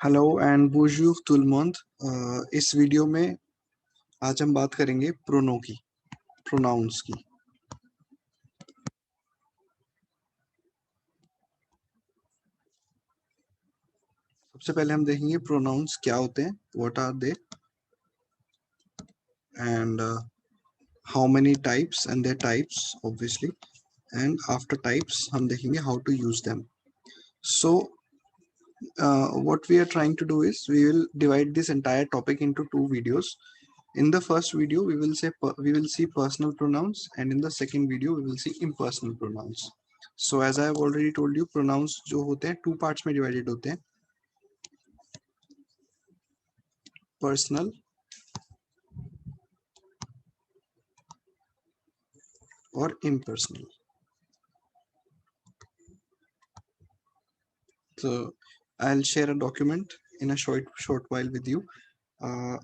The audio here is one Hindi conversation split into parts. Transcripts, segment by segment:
Hello and bonjour tout le monde। इस वीडियो में आज हम बात करेंगे प्रोनाउंस की। सबसे पहले हम देखेंगे प्रोनाउंस क्या होते हैं, what are they and how many types and there types obviously, and after types हम देखेंगे how to use them. So what we are trying to do is we will divide this entire topic into two videos. In the first video we will see personal pronouns, and in the second video we will see impersonal pronouns. So as I have already told you, pronouns जो होते हैं two parts में divided होते हैं, personal और impersonal. So I'll share a document in a short while with you. uh,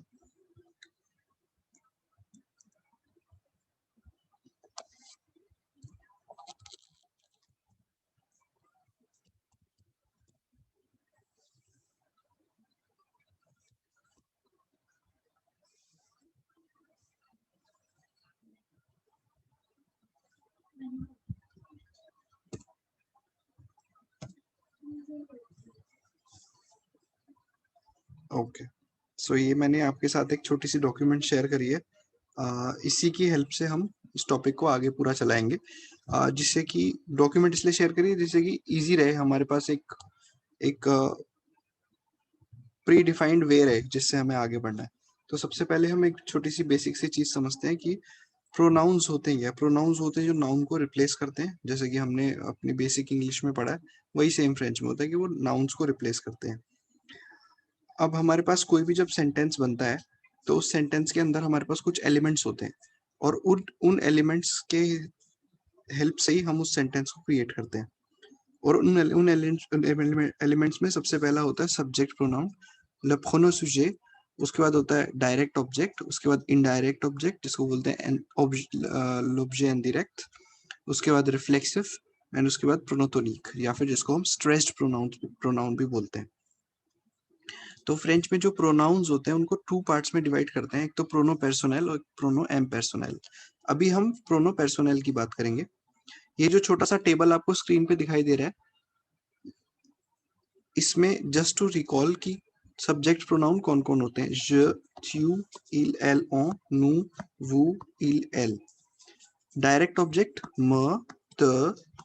okay, so ये मैंने आपके साथ एक छोटी सी डॉक्यूमेंट शेयर करी है। इसी की हेल्प से हम इस टॉपिक को आगे पूरा चलाएंगे। जिससे कि डॉक्यूमेंट इसलिए शेयर करिए जिससे कि इजी रहे, हमारे पास एक एक प्री डिफाइंड वे रहे जिससे हमें आगे बढ़ना है। तो सबसे पहले हम एक छोटी सी बेसिक सी चीज समझते हैं कि प्रोनाउंस होते हैं क्या। प्रोनाउंस होते हैं जो नाउन को रिप्लेस करते हैं, जैसे कि हमने अपनी बेसिक इंग्लिश में पढ़ा है, वही सेम फ्रेंच में होता है कि वो नाउन्स को रिप्लेस करते हैं। अब हमारे पास कोई भी जब सेंटेंस बनता है तो उस सेंटेंस के अंदर हमारे पास कुछ एलिमेंट्स होते हैं, और उन एलिमेंट्स के हेल्प से ही हम उस सेंटेंस को क्रिएट करते हैं। और उन एलिमेंट्स में सबसे पहला होता है subject pronoun, le pronom sujet। उसके बाद होता है डायरेक्ट ऑब्जेक्ट, उसके बाद इनडायरेक्ट ऑब्जेक्ट जिसको बोलते हैं l'objet indirect, उसके बाद रिफ्लेक्सिव, एंड उसके बाद प्रोनोटोनिक, या फिर जिसको हम स्ट्रेस्ड प्रोनाउन भी बोलते हैं। तो फ्रेंच में जो प्रोनाउंस होते हैं उनको टू पार्ट्स में डिवाइड करते हैं, एक तो प्रोनो पर्सोनल और प्रोनो एम्पर्सोनल। अभी हम प्रोनो पर्सोनल की बात करेंगे। ये जो छोटा सा टेबल आपको स्क्रीन पे दिखाई दे रहा है, इसमें जस्ट टू रिकॉल कि सब्जेक्ट प्रोनाउन कौन कौन होते हैं, je, tu, il, elle, on, nous, vous, il, elle। Direct object me, te,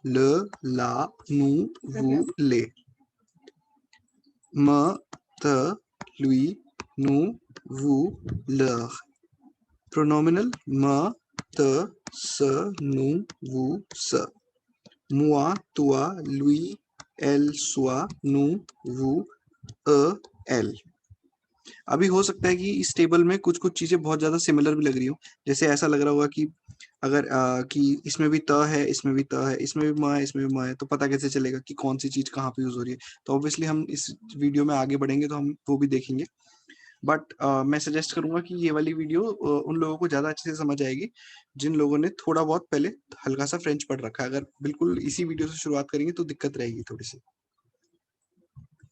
le, la, nous, vous, les। me, te, lui, nous, vous, leur। Pronominal me, te, ce, nous, vous, ce। moi, toi, lui, elle, soi, nous, vous, eux, elle। अभी हो सकता है कि इस टेबल में कुछ कुछ चीजें बहुत ज्यादा सिमिलर भी लग रही हो, जैसे ऐसा लग रहा होगा कि अगर कि इसमें भी त है, इसमें भी त है, इसमें भी म है, इसमें भी म है, तो पता कैसे चलेगा कि कौन सी चीज कहाँ पे यूज हो रही है। तो ऑब्वियसली हम इस वीडियो में आगे बढ़ेंगे तो हम वो भी देखेंगे, बट मैं सजेस्ट करूंगा कि ये वाली वीडियो उन लोगों को ज्यादा अच्छे से समझ आएगी जिन लोगों ने थोड़ा बहुत पहले हल्का सा फ्रेंच पढ़ रखा है। अगर बिल्कुल इसी वीडियो से शुरुआत करेंगे तो दिक्कत रहेगी थोड़ी सी।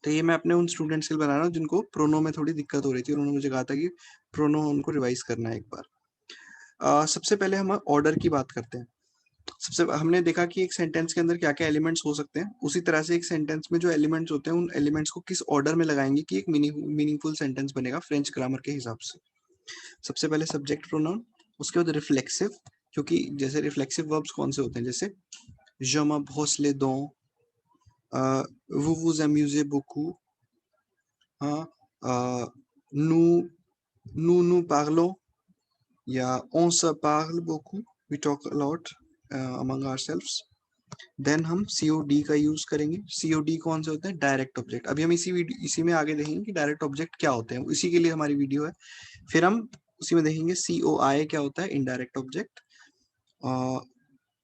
तो ये मैं अपने उन स्टूडेंट्स के लिए बना रहा हूँ जिनको प्रोनो में थोड़ी दिक्कत हो रही थी, उन्होंने मुझे कहा था कि प्रोनो उनको रिवाइज करना है एक बार। सबसे पहले हम ऑर्डर की बात करते हैं। सबसे हमने देखा कि एक सेंटेंस के अंदर क्या क्या एलिमेंट्स हो सकते हैं, उसी तरह से एक सेंटेंस में जो एलिमेंट्स होते हैं उन एलिमेंट्स को किस ऑर्डर में लगाएंगे कि एक मीनिंगफुल सेंटेंस बनेगा फ्रेंच ग्रामर के हिसाब से। सबसे पहले सब्जेक्ट प्रोनाउन, उसके बाद रिफ्लेक्सिव, क्योंकि जैसे रिफ्लेक्सिव वर्ब्स कौन से होते हैं, जैसे je me brosse les dents, vous vous amusez beaucoup, हाँ, nous parlons, या on se parle beaucoup, we talk a lot among ourselves। Then हम COD का यूज करेंगे। COD कौन से होते हैं, डायरेक्ट ऑब्जेक्ट। अभी हम इसी में आगे देखेंगे कि डायरेक्ट ऑब्जेक्ट क्या होते हैं, इसी के लिए हमारी वीडियो है। फिर हम उसी में देखेंगे COI क्या होता है, इनडायरेक्ट ऑब्जेक्ट।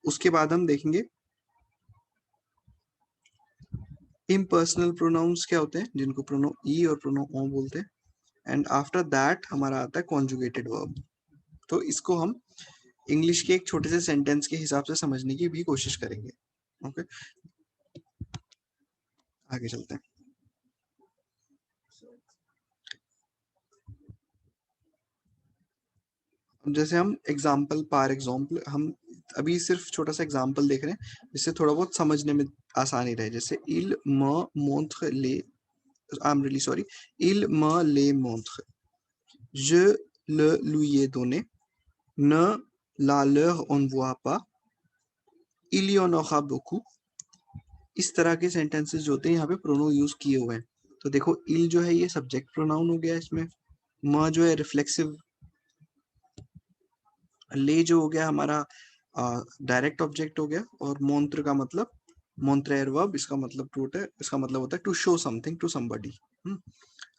उसके बाद हम देखेंगे इम्पर्सनल प्रोनाउंस क्या होते हैं, जिनको प्रोनो ई और प्रोनो ओ बोलते हैं। एंड आफ्टर दैट हमारा आता है कॉन्जुगेटेड वर्ब। तो इसको हम इंग्लिश के एक छोटे से सेंटेंस के हिसाब से समझने की भी कोशिश करेंगे। ओके, आगे चलते हैं। जैसे हम एग्जाम्पल पार एग्जाम्पल हम अभी सिर्फ छोटा सा एग्जाम्पल देख रहे हैं जिससे थोड़ा बहुत समझने में आसानी रहे। जैसे il me montre les, I am really sorry, il me les montre, je le lui ai donné, ne la leur envoie pas, il y en aura beaucoup। इस तरह के सेंटेंसेस जो होते हैं यहाँ पे प्रोनो यूज किए हुए हैं। तो देखो इल जो है ये सब्जेक्ट प्रोनाउन हो गया इसमें, म जो है रिफ्लेक्सिव, ले जो हो गया हमारा डायरेक्ट ऑब्जेक्ट हो गया, और मोंत्र का मतलब मोंत्रेर वर्ब, इसका मतलब टू होता है, इसका मतलब होता है to show something to somebody.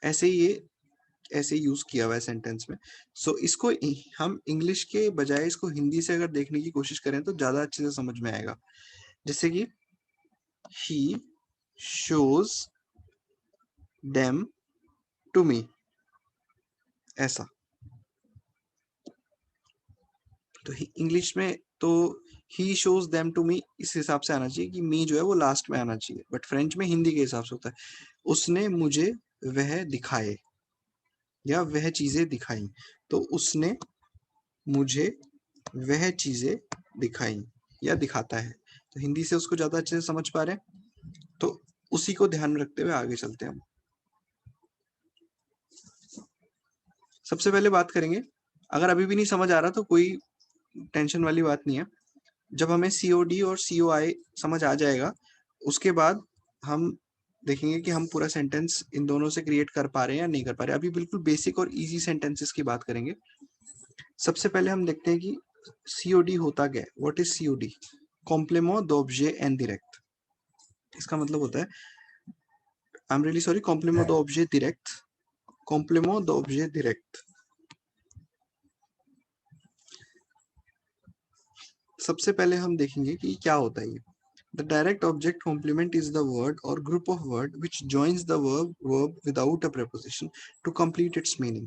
ऐसे ही ये ऐसे यूज किया हुआ है सेंटेंस में। सो इसको हम इंग्लिश के बजाय इसको हिंदी से अगर देखने की कोशिश करें तो ज्यादा अच्छे से समझ में आएगा। जैसे कि ही शोज देम टू मी, ऐसा। तो इंग्लिश में तो ही शोज देम टू मी इस हिसाब से आना चाहिए कि मी जो है वो लास्ट में आना चाहिए, बट फ्रेंच में हिंदी के हिसाब से होता है उसने मुझे वह दिखाए या वह चीजें दिखाई। तो उसने मुझे वह चीजें दिखाई या दिखाता है। तो हिंदी से उसको ज्यादा अच्छे से समझ पा रहे हैं, तो उसी को ध्यान में रखते हुए आगे चलते हैं हम। सबसे पहले बात करेंगे, अगर अभी भी नहीं समझ आ रहा तो कोई टेंशन वाली बात नहीं है। जब हमें COD और COI समझ आ जाएगा उसके बाद हम देखेंगे कि हम पूरा सेंटेंस इन दोनों से क्रिएट कर पा रहे हैं या नहीं कर पा रहे हैं। अभी बिल्कुल बेसिक और इजी सेंटेंसेस की बात करेंगे। सबसे पहले हम देखते हैं कि COD होता क्या है। What is COD? Complement d'objet indirect। इसका मतलब होता है, I am really sorry, complement d'objet direct, complement d'objet direct। सबसे पहले हम देखेंगे कि क्या होता है ये। The direct object complement is the word or group of word which joins the verb without a preposition to complete its meaning.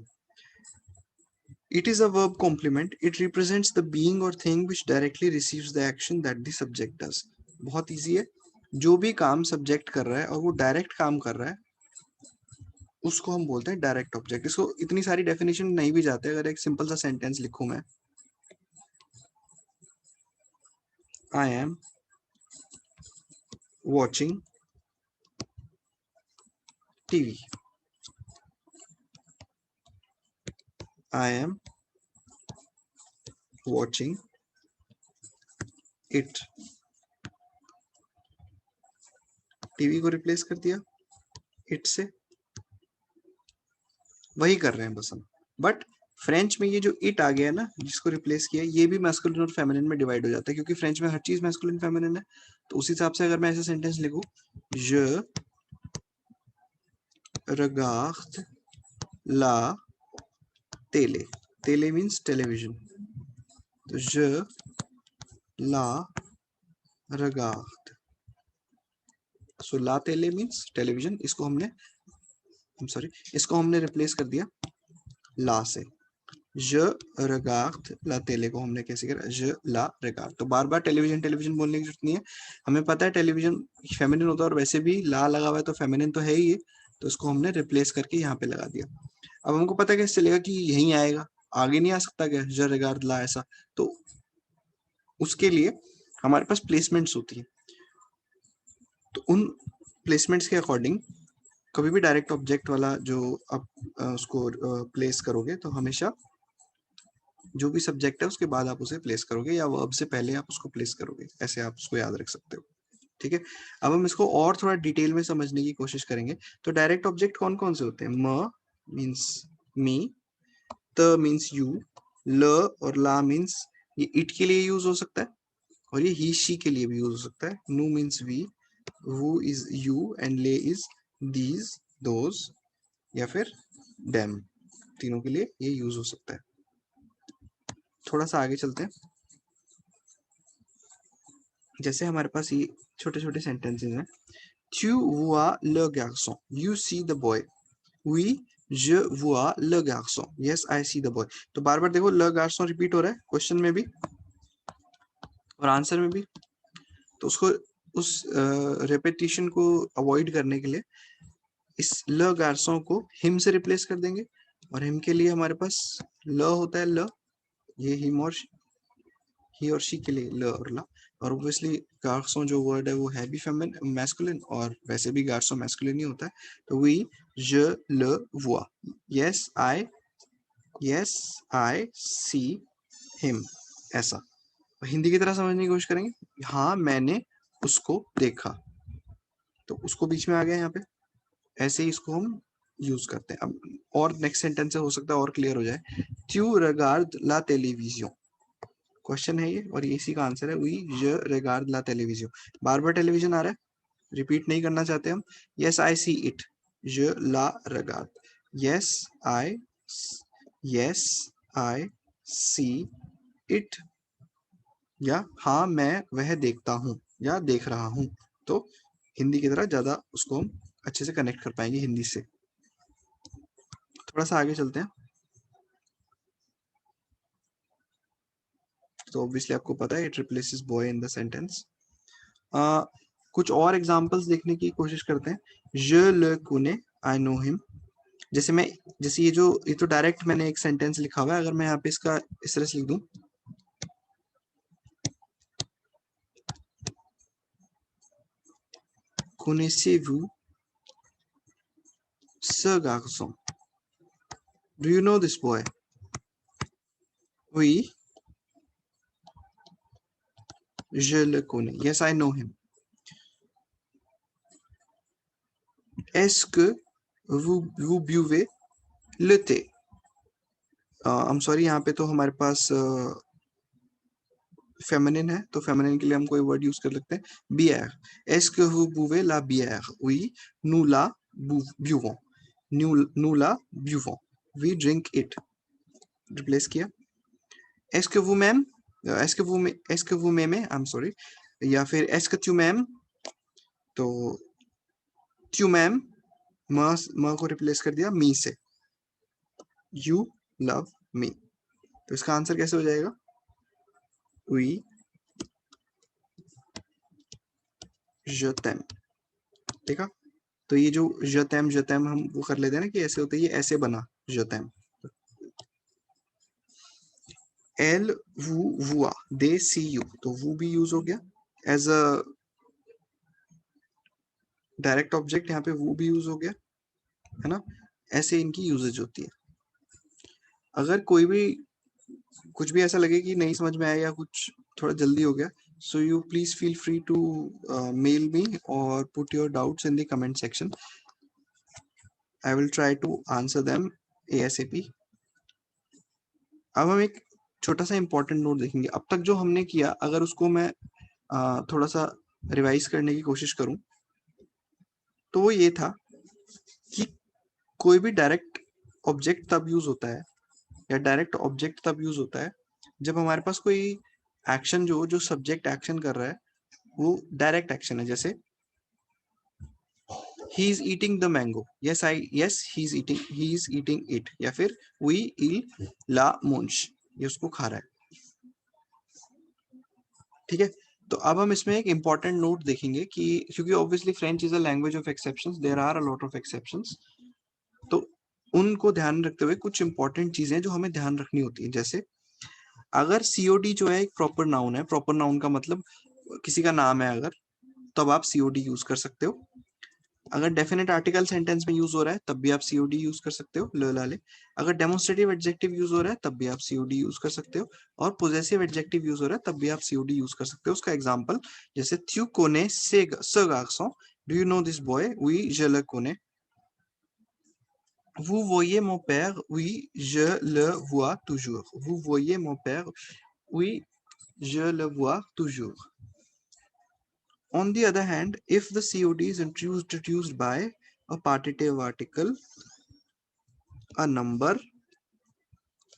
It is a verb complement. It represents the being or thing which directly receives the action that the subject does. बहुत easy है। जो भी काम सब्जेक्ट कर रहा है और वो डायरेक्ट काम कर रहा है उसको हम बोलते हैं डायरेक्ट ऑब्जेक्ट। इसको इतनी सारी डेफिनेशन नहीं भी जाते। अगर एक सिंपल सा सेंटेंस लिखूं मैं, I am watching TV, I am watching it, TV को रिप्लेस कर दिया इट से, वही कर रहे हैं बस हम। बट फ्रेंच में ये जो इट आ गया है ना, जिसको रिप्लेस किया, ये भी मैस्कुलिन और फेमिनिन में डिवाइड हो जाता है, क्योंकि फ्रेंच में हर चीज मैस्कुलिन फेमिनिन है। तो उस हिसाब से अगर मैं ऐसा सेंटेंस लिखूं, je regarde la télé, télé means television, तो je la regarde, सो ला télé मीन्स टेलीविजन। इसको हमने इसको हमने रिप्लेस कर दिया ला से। je regarde la télé को हमने कैसे करा, je la regarde। तो बार बार टेलीविजन टेलीविजन बोलने की जरूरत नहीं है, हमें पता है टेलीविजन फेमिनिन होता है, और वैसे भी ला लगा हुआ है तो फेमिनिन तो है ही है, तो इसको हमने रिप्लेस करके यहाँ पे लगा दिया। अब हमको पता कैसे चलेगा कि यहीं आएगा, आगे नहीं आ सकता क्या, je regarde la ऐसा। तो उसके लिए हमारे पास प्लेसमेंट्स होती है, तो उन प्लेसमेंट्स के अकॉर्डिंग कभी भी डायरेक्ट ऑब्जेक्ट वाला जो आप उसको प्लेस करोगे तो हमेशा जो भी सब्जेक्ट है उसके बाद आप उसे प्लेस करोगे, या वर्ब से पहले आप उसको प्लेस करोगे, ऐसे आप उसको याद रख सकते हो। ठीक है, अब हम इसको और थोड़ा डिटेल में समझने की कोशिश करेंगे। तो डायरेक्ट ऑब्जेक्ट कौन कौन से होते हैं? म मीन्स मी, त मीन्स यू, ल और ला मीन्स ये इट के लिए यूज हो सकता है, और ये ही शी के लिए भी यूज हो सकता है। नु मीन्स वी, who इज यू, एंड ले इज दीज दोज, या फिर देम, तीनों के लिए ये यूज हो सकता है। थोड़ा सा आगे चलते हैं। जैसे हमारे पास ये छोटे छोटे सेंटेंसेस हैं। Tu vois le garçon. You see the boy. Oui, je vois le garçon. Yes, I see the boy. तो बार बार देखो le garçon रिपीट हो रहा है क्वेश्चन में भी और आंसर में भी। तो उसको उस रेपिटेशन को अवॉइड करने के लिए इस ल गार्सों को हिम से रिप्लेस कर देंगे, और हिम के लिए हमारे पास ल होता है, ल ये ही और शी के लिए ल और ला। और ऑब्वियसली गार्सों जो वर्ड है वो है भी फेमिनिन मैस्कुलिन, और वैसे भी गार्सों मैस्कुलिन ही होता है। तो we je le vois, yes I see him, ऐसा। हिंदी की तरह समझने की कोशिश करेंगे, हाँ मैंने उसको देखा, तो उसको बीच में आ गया यहाँ पे, ऐसे ही इसको हम यूज करते हैं। अब और नेक्स्ट सेंटेंस से हो सकता है और क्लियर हो जाए। tu regardes la télévision, question है ये और ये इसी का आंसर है। वी je regarde la télévision, बार बार टेलीविजन आ रहा है, रिपीट नहीं करना चाहते हम। yes I see it, je la regarde, yes I yes I see it, या हाँ मैं वह देखता हूँ या देख रहा हूँ। तो हिंदी की तरह ज्यादा उसको हम अच्छे से कनेक्ट कर पाएंगे हिंदी से। थोड़ा सा आगे चलते हैं। तो ऑब्वियसली आपको पता है it replaces boy in the sentence. कुछ और एग्जांपल्स देखने की कोशिश करते हैं। je le connais, I know him। जैसे ये तो डायरेक्ट मैंने एक सेंटेंस लिखा हुआ है, अगर मैं यहाँ पे इसका इस तरह से लिख दूं, connaissez-vous ce garçon, do you know this boy? Oui, je le connais, yes I know him। est-ce que vous buvez le thé? I am sorry, यहाँ पे तो हमारे पास फेमिनिन है, तो फेमिनिन के लिए हम कोई वर्ड यूज कर लेते हैं, bière। est-ce que vous buvez la bière? oui, nous la buvons, nous la buvons, we drink it। Replace किया। est-ce que vous m'aimez, est-ce que vous m'aimez, I am sorry, या फिर est-ce que tu m'aimes, तो tu m'aimes, म को रिप्लेस कर दिया मी से, you love me। तो इसका आंसर कैसे हो जाएगा? oui je t'aime। ठीक है, तो ये जो je t'aime हम वो कर लेते हैं ना कि ऐसे होता है, ये ऐसे बना je t'aime। elle vous voit, they see you, तो वो भी यूज हो गया एज अ डायरेक्ट ऑब्जेक्ट, यहाँ पे वो भी यूज हो गया, है ना। ऐसे इनकी यूजेज होती है। अगर कोई भी कुछ भी ऐसा लगे कि नहीं समझ में आया या कुछ थोड़ा जल्दी हो गया, so you please feel free to mail me or put your doubts in the comment section। I will try to answer them ASAP। अब हम एक छोटा सा इंपॉर्टेंट नोट देखेंगे। अब तक जो हमने किया, अगर उसको मैं थोड़ा सा रिवाइज करने की कोशिश करूं, तो वो ये था कि कोई भी डायरेक्ट ऑब्जेक्ट तब यूज होता है, या डायरेक्ट ऑब्जेक्ट तब यूज होता है जब हमारे पास कोई एक्शन जो सब्जेक्ट एक्शन कर रहा है वो डायरेक्ट एक्शन है। जैसे he is eating the mango, yes he is eating it, या फिर we il la mange, ये उसको खा रहा है। ठीक है, तो अब हम इसमें एक इंपॉर्टेंट नोट देखेंगे कि क्योंकि obviously French is a language of exceptions, there are a lot of exceptions, तो उनको ध्यान रखते हुए कुछ इंपॉर्टेंट चीजें जो हमें ध्यान रखनी होती है। जैसे अगर सीओडी जो है एक प्रॉपर नाउन है, प्रॉपर नाउन का मतलब किसी का नाम है अगर, तब आप सीओडी यूज कर सकते हो। अगर डेफिनेट आर्टिकल सेंटेंस में यूज हो रहा है तब भी आप सीओडी यूज कर सकते हो, ल ला ले। अगर डेमोन्स्ट्रेटिव एडजेक्टिव यूज हो रहा है तब भी आप सीओडी यूज कर सकते हो, और पोजेसिव एडजेक्टिव यूज हो रहा है तब भी आप सीओडी यूज कर सकते हो। उसका एग्जांपल जैसे tu connais ce garçon, do you know this boy? oui je le connais। vous voyez mon père? oui je le vois toujours, vous voyez mon père? oui je le vois toujours। On the other hand, if the COD is introduced by a partitive article, a number,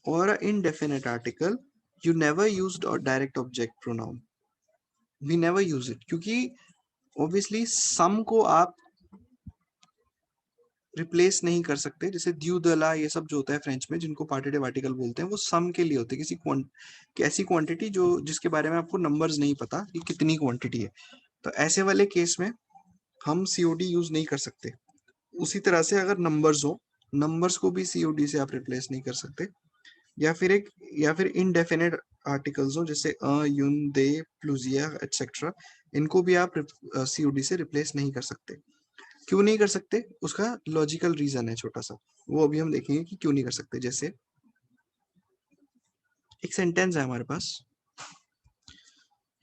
or an indefinite article, you never used a direct object pronoun। We never use it क्योंकि obviously सम को आप रिप्लेस नहीं कर सकते। जैसे द्यू दला ये सब जो होता है फ्रेंच में, जिनको पार्टिटिव आर्टिकल बोलते हैं, वो सम के लिए होते हैं, ऐसी क्वांटिटी जो जिसके बारे में आपको नंबर्स नहीं पता कि कितनी क्वांटिटी है। तो ऐसे वाले केस में हम सीओडी यूज नहीं कर सकते। उसी तरह से अगर नंबर्स हो, नंबर्स को भी सीओडी से आप रिप्लेस नहीं कर सकते। या फिर इनडेफिनेट आर्टिकल्स हो, जैसे युन, दे, प्लूजिया एटसेट्रा, इनको भी आप सीओडी से रिप्लेस नहीं कर सकते। क्यों नहीं कर सकते, उसका लॉजिकल रीजन है छोटा सा, वो अभी हम देखेंगे कि क्यों नहीं कर सकते। जैसे एक सेंटेंस है हमारे पास,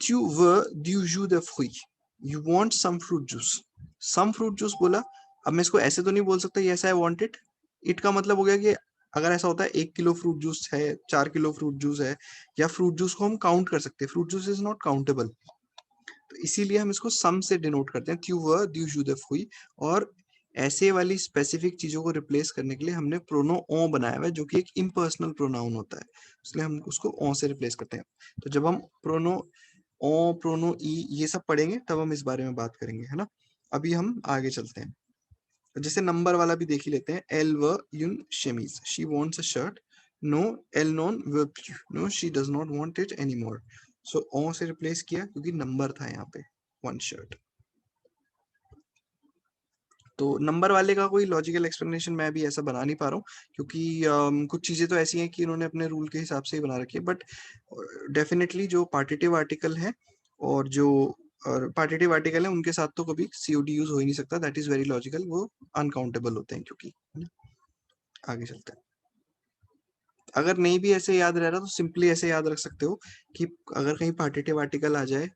Tu veux du jus de fruits, you want some fruit juice, some fruit juice बोला। अब मैं इसको ऐसे तो नहीं बोल सकता yes I want it, it का मतलब हो गया कि अगर ऐसा होता है 1 किलो फ्रूट जूस है, 4 किलो फ्रूट जूस है, या फ्रूट जूस को हम काउंट कर सकते हैं, fruit juice is not countable, तो इसीलिए हम इसको सम से डिनोट करते हैं, त्यू वर द्यू जू द फुई। और ऐसे वाली स्पेसिफिक चीजों को रिप्लेस करने के लिए हमने प्रोनो ओ बनाया हुआ है, जो कि एक इम्पर्सनल प्रोनाउन होता है, इसलिए हम उसको ओ से रिप्लेस करते हैं। तो जब हम प्रोनो ओ, प्रोनो ई ये सब पढ़ेंगे तब हम इस बारे में बात करेंगे, है ना। अभी हम आगे चलते हैं, तो जैसे नंबर वाला भी देख ही लेते हैं। एल व युन शेमीज, शी वांट्स अ शर्ट, नो एल नॉन व नो she does not want it anymore. So ओ से रिप्लेस किया क्योंकि नंबर था यहाँ पे, वन शर्ट। तो नंबर वाले का कोई लॉजिकल एक्सप्लेनेशन मैं भी ऐसा बना नहीं पा रहा हूँ, क्योंकि कुछ चीजें तो ऐसी हैं कि इन्होंने अपने रूल के हिसाब से ही बना रखी है, बट डेफिनेटली जो पार्टिटिव आर्टिकल है और जो पार्टिटिव आर्टिकल है उनके साथ तो कभी सीओडी यूज हो ही नहीं सकता, दैट इज वेरी लॉजिकल, वो अनकाउंटेबल होते हैं क्योंकि, है ना। आगे चलते हैं। अगर नहीं भी ऐसे याद रह रहा तो सिंपली ऐसे याद रख सकते हो कि अगर कहीं पार्टिटिव आर्टिकल आ जाए,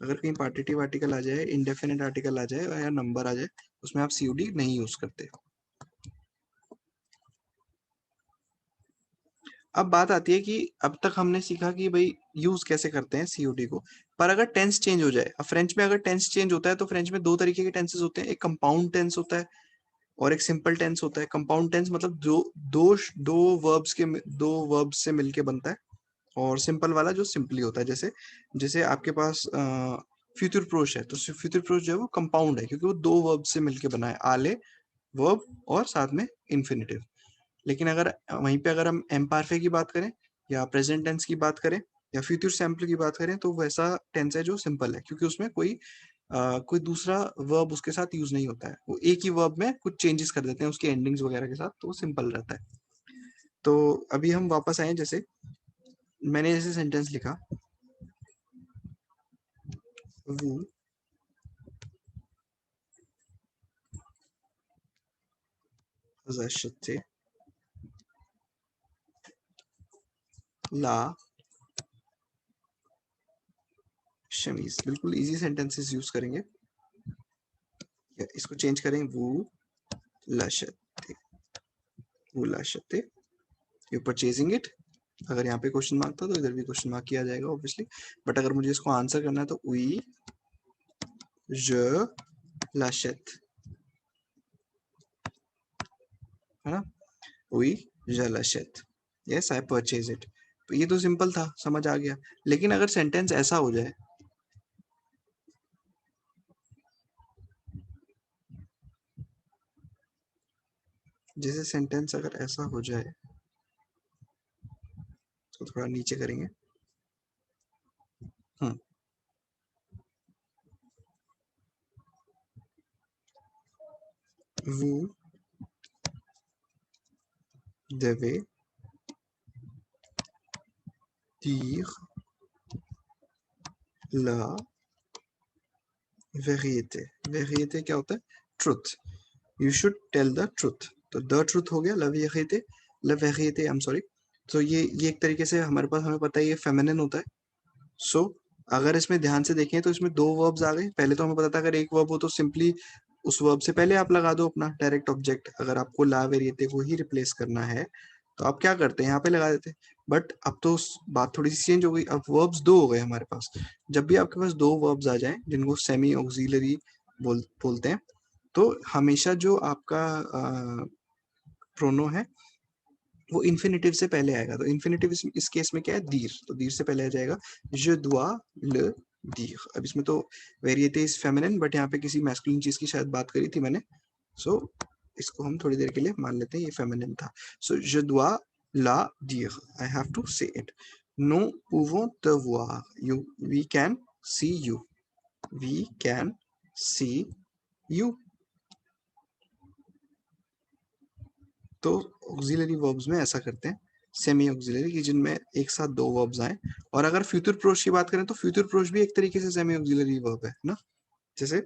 अगर कहीं पार्टिटिव आर्टिकल आ जाए, इंडेफिनेट आर्टिकल आ जाए या नंबर आ जाए, उसमें आप सीओडी नहीं यूज करते। अब बात आती है कि अब तक हमने सीखा कि भाई यूज कैसे करते हैं सीओडी को, पर अगर टेंस चेंज हो जाए, अब फ्रेंच में अगर टेंस चेंज होता है तो फ्रेंच में दो तरीके के टेंसेस होते हैं, एक कंपाउंड टेंस होता है और एक सिंपल टेंस होता है। कंपाउंड टेंस मतलब दो वर्ब्स के, दो वर्ब्स से मिलके बनता है, और सिंपल वाला जो सिंपली होता है, जैसे जैसे आपके पास फ्यूचर प्रोज है, तो फ्यूचर प्रोज जो है वो कंपाउंड है क्योंकि वो दो वर्ब से मिलके बना है, आले वर्ब और साथ में इन्फिनेटिव। लेकिन अगर वहीं पे अगर हम एम्पारफे की बात करें या प्रेजेंट टेंस की बात करें या फ्यूचर सैम्पल की बात करें, तो वैसा टेंस है जो सिंपल है क्योंकि उसमें कोई दूसरा वर्ब उसके साथ यूज नहीं होता है, वो एक ही वर्ब में कुछ चेंजेस कर देते हैं उसके एंडिंग्स वगैरह के साथ, तो वो सिंपल रहता है। तो अभी हम वापस आए, जैसे मैंने जैसे सेंटेंस लिखा, वो थे ला शमीज, बिल्कुल इजी सेंटेंसेस यूज करेंगे, इसको चेंज करें, वो लशते, वो लशते, यू परचेजिंग इट। अगर यहाँ पे क्वेश्चन मार्क था तो इधर भी क्वेश्चन मार्क किया जाएगा ऑब्वियसली, बट अगर मुझे इसको आंसर करना है तो वी je l'achète, है ना, वी je l'achète, yes I purchase it. तो ये तो सिंपल था, समझ आ गया। लेकिन अगर सेंटेंस ऐसा हो जाए, जैसे सेंटेंस अगर ऐसा हो जाए, तो थोड़ा नीचे करेंगे। हम्म, vous devez dire la vérité, vérité क्या होता है, truth, you should tell the truth, तो द ट्रुथ हो गया, ला वेरिएटे, आई एम सॉरी। तो ये एक तरीके से हमारे पास, हमें पता है ये फेमिनिन होता है। सो अगर इसमें ध्यान से देखें तो इसमें दो वर्ब्स आ गए, पहले तो हमें पता था अगर एक वर्ब हो तो सिंपली उस वर्ब से पहले आप लगा दो अपना डायरेक्ट ऑब्जेक्ट, अगर आपको ला वेरिएटे को ही रिप्लेस करना है तो आप क्या करते हैं, यहाँ पे लगा देते। बट अब तो बात थोड़ी सी चेंज हो गई, अब वर्ब्स दो हो गए हमारे पास। जब भी आपके पास दो वर्ब्स आ जाएं जिनको सेमी ऑक्सिलरी बोलते हैं, तो हमेशा जो आपका प्रोनो है वो इन्फिनेटिव से पहले आएगा। तो इन्फिनेटिव इस केस में क्या है, दीर, तो दीर से पहले आ जाएगा je dois le dire। अब इसमें तो वेरिएटे इज फेमिनिन, बट यहाँ पे किसी मैस्कुलिन चीज की शायद बात करी थी मैंने, सो इसको हम थोड़ी देर के लिए मान लेते हैं ये फेमिनिन था। सो je dois la dire, I have to say it। nous pouvons te voir, you, we can see you, we can see you। तो ऑक्सिलरी वर्ब्स में ऐसा करते हैं। सेमी ऑक्सिलरी की जिनमें एक साथ दो वर्ब्स आए। और अगर फ्यूचर प्रोज की बात करें तो फ्यूचर प्रोज भी एक तरीके से सेमी ऑक्सिलरी वर्ब है ना, जैसे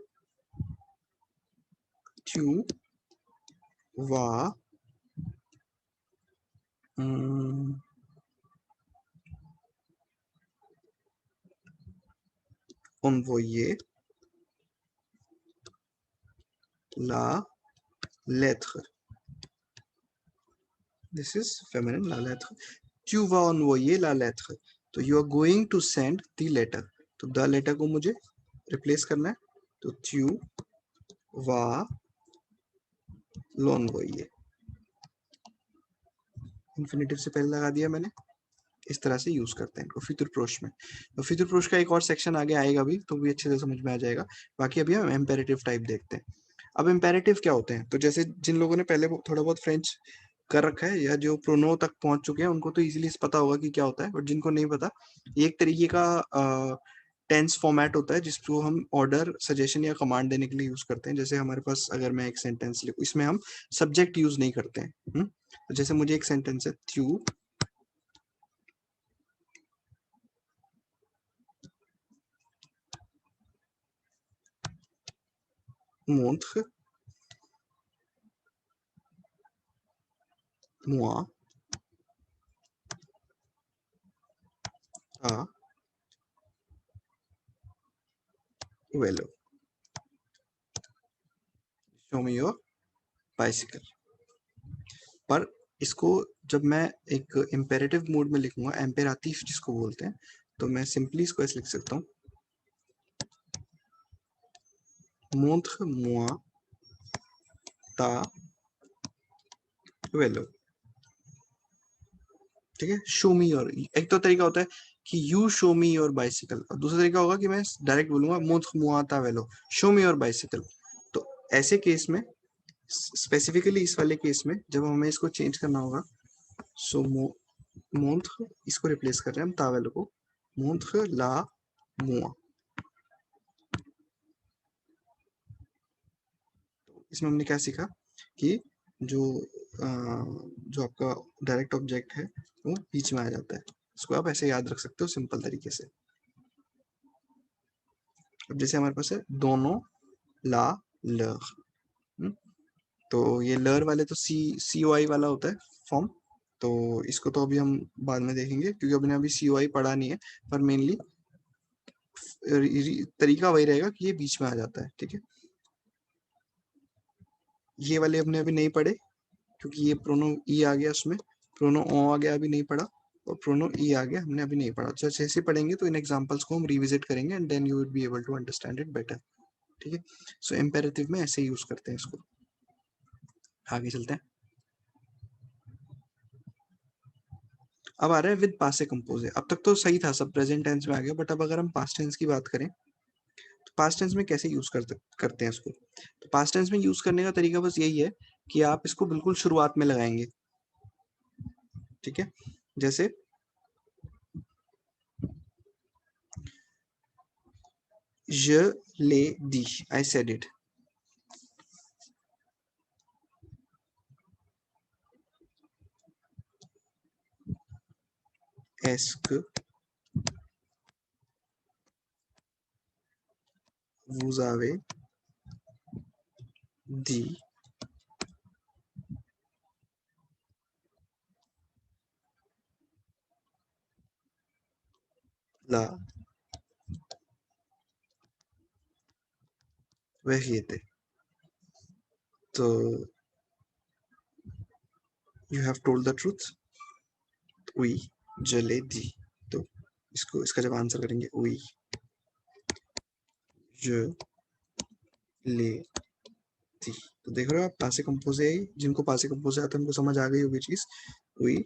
ट्यू वा envoyer la lettre, this is feminine la lettre, tu vas envoyer la lettre, तो you are going to send the letter, तो the letter को मुझे रिप्लेस करना है, तो tu vas l'envoyer, इन्फिनेटिव से पहले लगा दिया मैंने। इस तरह से यूज करते हैं इनको फ्यूचर प्रोश में। तो फ्यूचर प्रोश का एक और सेक्शन आगे आएगा भी, तो भी अच्छे से समझ में आ जाएगा। बाकी अभी हम इम्पेरेटिव टाइप देखते हैं। अब इम्पेरेटिव क्या होते हैं, तो जैसे जिन लोगों ने पहले थोड़ा बहुत फ्रेंच कर रखा है या जो प्रोनो तक पहुंच चुके हैं उनको तो इजीली पता होगा कि क्या होता है, बट जिनको नहीं पता, ये एक तरीके का टेंस फॉर्मेट होता है जिसको हम ऑर्डर, सजेशन या कमांड देने के लिए यूज करते हैं। जैसे हमारे पास अगर मैं एक सेंटेंस लिखूं, इसमें हम सब्जेक्ट यूज नहीं करते हैं। तो जैसे मुझे एक सेंटेंस है, थ्यू montre moi ta vélo, show me your bicycle। पर इसको जब मैं एक इम्पेरेटिव मोड में लिखूंगा, एम्पेराटिव जिसको बोलते हैं, तो मैं सिंपली इसको ऐसे लिख सकता हूँ, montre moi ta vélo, ठीक है। शो मी योर, एक तो तरीका होता है कि you show me your bicycle, और दूसरा तरीका होगा कि मैं डायरेक्ट बोलूंगा montre moi ta vélo, show me your bicycle. तो ऐसे केस में, स्पेसिफिकली इस वाले केस में जब हमें इसको चेंज करना होगा, सो montre, इसको रिप्लेस कर रहे हैं हम तावेलो को, montre la moi। इसमें हमने क्या सीखा कि जो जो आपका डायरेक्ट ऑब्जेक्ट है वो बीच में आ जाता है, इसको आप ऐसे याद रख सकते हो सिंपल तरीके से। अब जैसे हमारे पास है दोनों ला लर, तो ये लर वाले तो सी ओ आई वाला होता है फॉर्म, तो इसको तो अभी हम बाद में देखेंगे क्योंकि अभी सी ओ आई पढ़ा नहीं है, पर मेनली तरीका वही रहेगा कि ये बीच में आ जाता है, ठीक है। ये वाले हमने अभी नहीं पढ़े क्योंकि ये प्रोनो ई आ गया, उसमें प्रोनो ओ आ गया, अभी नहीं पढ़ा, और प्रोनो ई आ गया, हमने अभी नहीं पढ़ा। तो जैसे पढ़ेंगे तो इन एग्जांपल्स को हम रिविजिट करेंगे and then you will be able to understand it better, ठीक है। सो इम्पेरेटिव में ऐसे यूज करते हैं इसको। आगे चलते हैं। अब आ रहा है विद पासे कंपोज। अब तक तो सही था, सब प्रेजेंट टेंस में आ गया, बट अब अगर हम पास्ट टेंस की बात करें तो पास्ट टेंस में कैसे यूज करते हैं इसको। तो पास्ट टेंस में यूज करने का तरीका बस यही है कि आप इसको बिल्कुल शुरुआत में लगाएंगे, ठीक है। जैसे je l'ai dit, I said it, est-ce que vous avez dit la vérité, तो you have told the truth, oui je l'ai dit, तो इसको, इसका जब आंसर करेंगे oui je l'ai दी, तो देख रहे हो आप पासे कंपोज है, जिनको पासे कंपोज आता है उनको समझ आ गई होगी चीज, oui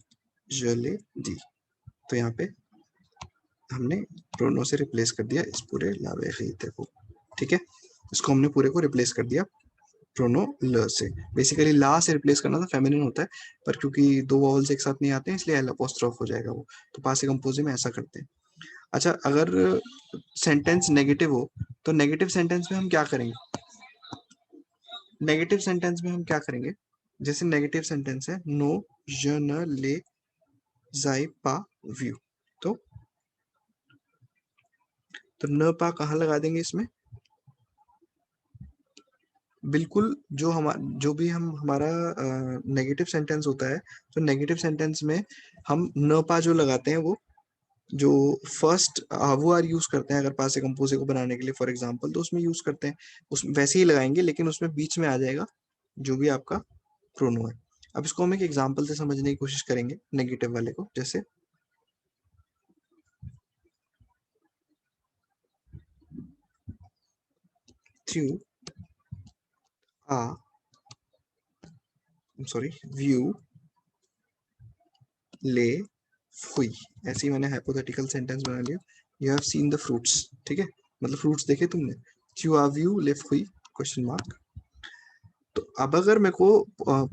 je l'ai दी। तो यहाँ पे हमने प्रोनो से रिप्लेस कर दिया इस पूरे ला वेरिएते को, ठीक है। इसको हमने पूरे को रिप्लेस कर दिया प्रोनो ल से। बेसिकली ला से रिप्लेस करना तो फेमिनिन होता है, पर क्योंकि दो वॉवल्स एक साथ नहीं आते हैं इसलिए एल अपोस्ट्रोफ हो जाएगा वो, तो पासे कंपोजे में ऐसा करते हैं। अच्छा, अगर सेंटेंस नेगेटिव हो तो नेगेटिव सेंटेंस में हम क्या करेंगे, नेगेटिव सेंटेंस में हम क्या करेंगे, जैसे नेगेटिव सेंटेंस है नो je ne l'ai जाई पा व्यू। तो न पा कहाँ लगा देंगे इसमें? बिल्कुल जो भी हम हमारा नेगेटिव सेंटेंस होता है, तो नेगेटिव सेंटेंस में हम न पा जो लगाते हैं वो जो फर्स्ट वो आर यूज करते हैं अगर पास से कंपोजे को बनाने के लिए फॉर एग्जांपल, तो उसमें यूज करते हैं, उसमें वैसे ही लगाएंगे, लेकिन उसमें बीच में आ जाएगा जो भी आपका प्रोनो है। अब इसको हम एक एग्जांपल से समझने की कोशिश करेंगे नेगेटिव वाले को। जैसे थ्रू आ सॉरी व्यू ले फुई, ऐसे ही मैंने हाइपोथेटिकल सेंटेंस बना लिया। You have seen the fruits, ठीक है, मतलब फ्रूट्स देखे तुमने। थ्रू आ व्यू ले फुई क्वेश्चन मार्क। तो अब अगर मेरे को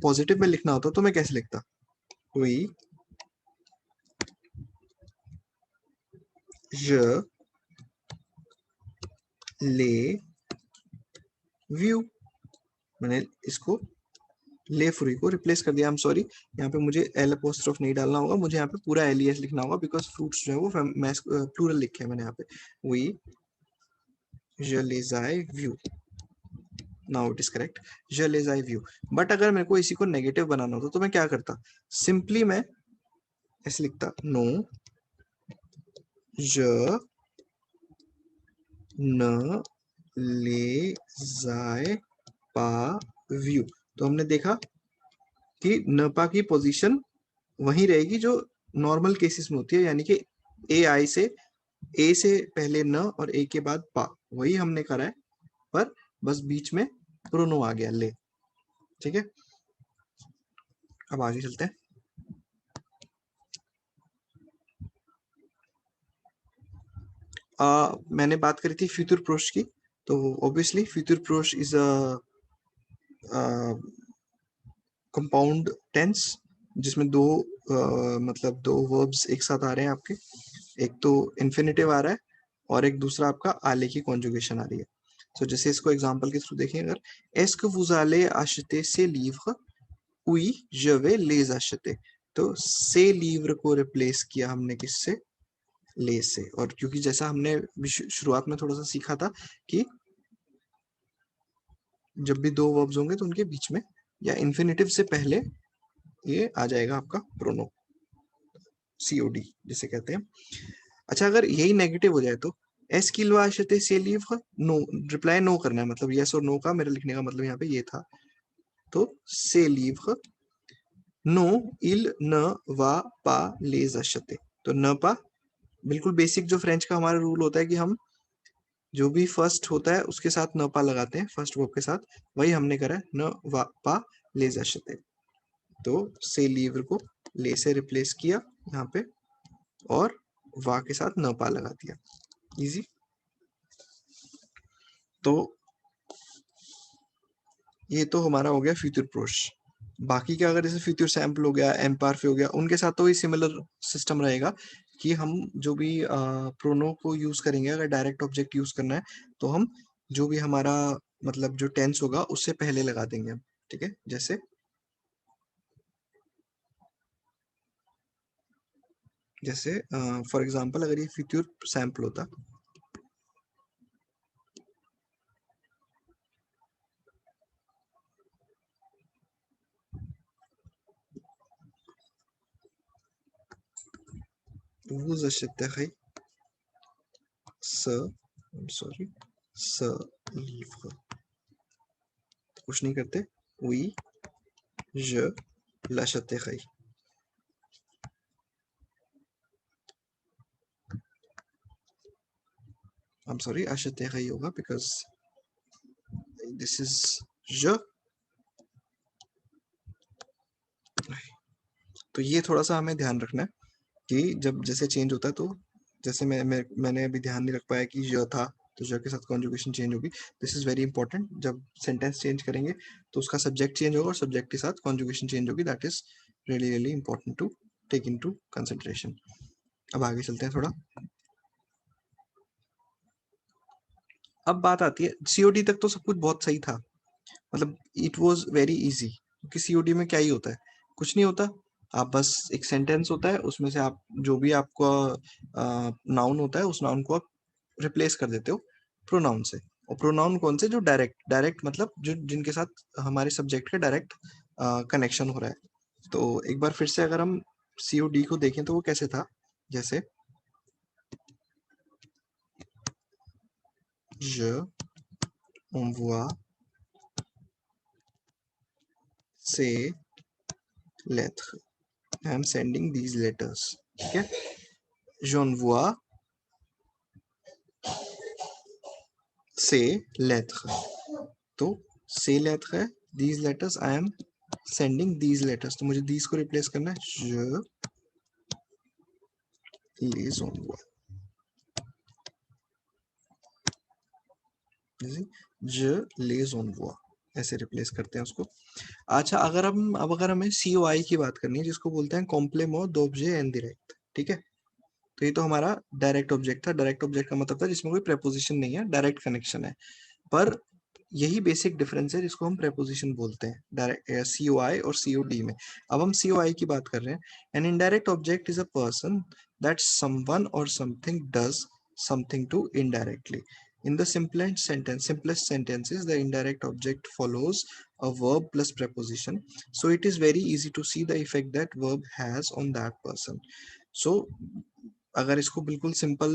पॉजिटिव में लिखना होता तो मैं कैसे लिखता? हुई je ले व्यू, मैंने इसको ले फ्री को रिप्लेस कर दिया। आई एम सॉरी, यहाँ पे मुझे एल अपोस्ट्रोफ नहीं डालना होगा, मुझे यहाँ पे पूरा एलईएस लिखना होगा, बिकॉज फ्रूट्स जो है वो प्लूरल लिखे हैं मैंने यहाँ पे। वी je les ai व्यू, now it is correct, je les ai व्यू। बट अगर मेरे को इसी को नेगेटिव बनाना होता तो मैं क्या करता? सिंपली मैं ऐसे लिखता, नो je न ले जाए पा व्यू। तो हमने देखा कि न पा की पोजीशन वही रहेगी जो नॉर्मल केसेस में होती है, यानी कि ए आई से, ए से पहले न और ए के बाद पा, वही हमने करा है, पर बस बीच में प्रोनो आ गया ले। ठीक है, अब आगे चलते हैं। मैंने बात करी थी फ्यूचर प्रोश की, तो ऑब्वियसली फ्यूचर प्रोश इज अ कंपाउंड टेंस जिसमें दो मतलब दो वर्ब्स एक साथ आ रहे हैं आपके, एक तो इन्फिनेटिव आ रहा है और एक दूसरा आपका आले की कॉन्जुगेशन आ रही है। तो जैसे इसको एग्जांपल के थ्रू देखें, अगर ask vous allez acheter ces livres, oui je vais les acheter, तो से लीवर को रिप्लेस किया हमने किससे? ले से। और क्योंकि जैसा हमने शुरुआत में थोड़ा सा सीखा था कि जब भी दो वर्ब्स होंगे तो उनके बीच में या इन्फिनेटिव से पहले ये आ जाएगा आपका प्रोनो, सीओडी जिसे कहते हैं। अच्छा, अगर यही नेगेटिव हो जाए तो एस की आशते से लीव नो, रिप्लाई नो करना है, मतलब यस और नो का मेरे लिखने का मतलब यहाँ पे ये था। तो से लीव नो इल न वा पा लेज अशते, तो न पा बिल्कुल बेसिक जो फ्रेंच का हमारा रूल होता है कि हम जो भी फर्स्ट होता है उसके साथ न पा लगाते हैं, फर्स्ट वर्ब के साथ, वही हमने करा है, न वा पा लेज अशते। तो से लीवर को ले से रिप्लेस किया यहाँ पे और वा के साथ न पा लगा दिया, इजी। तो ये तो हमारा हो गया फ्यूचर प्रोश। बाकी का अगर जैसे फ्यूचर सैम्पल हो गया, एम्पारफे हो गया, उनके साथ तो ही सिमिलर सिस्टम रहेगा कि हम जो भी प्रोनो को यूज करेंगे, अगर डायरेक्ट ऑब्जेक्ट यूज करना है तो हम जो भी हमारा मतलब जो टेंस होगा उससे पहले लगा देंगे हम। ठीक है, जैसे फॉर एग्जांपल अगर ये फ्यूचर सैम्पल होता, vous achèterez ce, sorry, ce livre, कुछ नहीं करते, oui je l'achèterai। I'm sorry, achèterai होगा because this is je। तो ये थोड़ा सा हमें ध्यान रखना है कि जब जैसे चेंज होता है, तो जैसे मैंने अभी ध्यान नहीं रख पाया कि ज था, तो ज के साथ कॉन्जुगेशन चेंज होगी। दिस इज वेरी इंपॉर्टेंट, जब सेंटेंस चेंज करेंगे तो उसका सब्जेक्ट चेंज होगा और सब्जेक्ट के साथ कॉन्जुगेशन चेंज होगी। That is really really important to take into consideration. अब आगे चलते हैं थोड़ा। अब बात आती है सीओडी तक तो सब कुछ बहुत सही था, मतलब इट वाज वेरी इजी, क्योंकि सीओडी में क्या ही होता है, कुछ नहीं होता, आप बस एक सेंटेंस होता है, उसमें से आप जो भी आपका नाउन होता है उस नाउन को आप रिप्लेस कर देते हो प्रोनाउन से। और प्रोनाउन कौन से? जो डायरेक्ट डायरेक्ट मतलब जो जिनके साथ हमारे सब्जेक्ट का डायरेक्ट कनेक्शन हो रहा है। तो एक बार फिर से अगर हम COD को देखें तो वो कैसे था, जैसे je envoie ces lettres, I am sending these letters, ठीक है। j'envoie ces lettres, तो ces lettres है, these letters I am sending these letters, तो मुझे these को रिप्लेस करना है, je les envoie, je les envoie, ऐसे रिप्लेस करते हैं उसको। अच्छा, अगर हमें COI की बात करनी है, जिसको बोलते हैं कॉम्प्लेमो d'objet indirect, ठीक है। तो ये तो हमारा डायरेक्ट ऑब्जेक्ट था। डायरेक्ट ऑब्जेक्ट का मतलब था जिसमें कोई प्रेपोजिशन नहीं है, डायरेक्ट कनेक्शन है। पर यही बेसिक डिफरेंस है जिसको हम प्रेपोजिशन बोलते हैं डायरेक्ट COI और COD में। अब हम COI की बात कर रहे हैं। An indirect object is a person that someone or something does something to indirectly. In the simplest sentences, the indirect object follows a verb plus preposition. So it is very easy to see the effect that verb has on that person. So अगर इसको बिल्कुल सिंपल